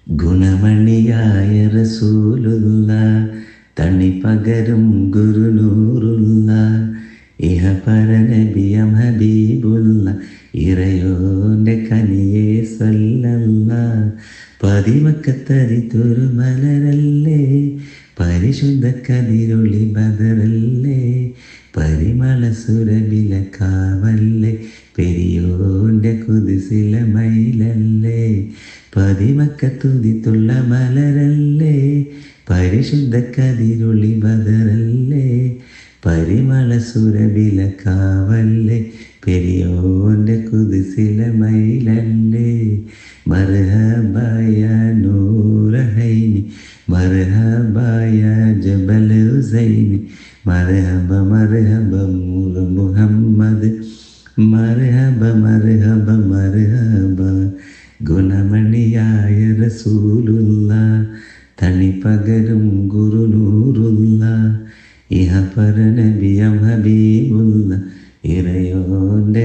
ഗുണമണിയായ റസൂലുള്ള, തണിപകരും ഗുരുനൂറുള്ള, ഇഹ പരനബിയം ഹബീബുള്ള, ഇറയോന്റെ കനിയെ സല്ലല്ല. പതിമക്കത്തരിത്തൊരു മലരല്ലേ, പരിശുദ്ധ കതിരൊളി ബദറല്ലേ, പരിമള സുരബില കാവല്ലേ, പെരിയോന്റെ കുതിസില മയിലല്ലേ. പതിമക്കത്തുതിത്തുള്ള മലരല്ലേ, പരിശുദ്ധ കതിരൊളി ബദറല്ലേ, പരിമള സുരബില കാവല്ലേ, പെരിയോന്റെ കുതിസില മയിലല്ലേ. മർഹബായ നൂറഹൈനി, മർഹബായ ജബൽ ഹുസൈനി, മർഹബ മർഹബ മുഹമ്മദ്, മർഹബ മർഹബ മർഹബ. ഗുണമണിയായ റസൂലുള്ള, തണിപകരും ഗുരുനൂറുള്ള, ഇഹ പരനബിയം ഹബീബുള്ള, ഇറയോന്റെ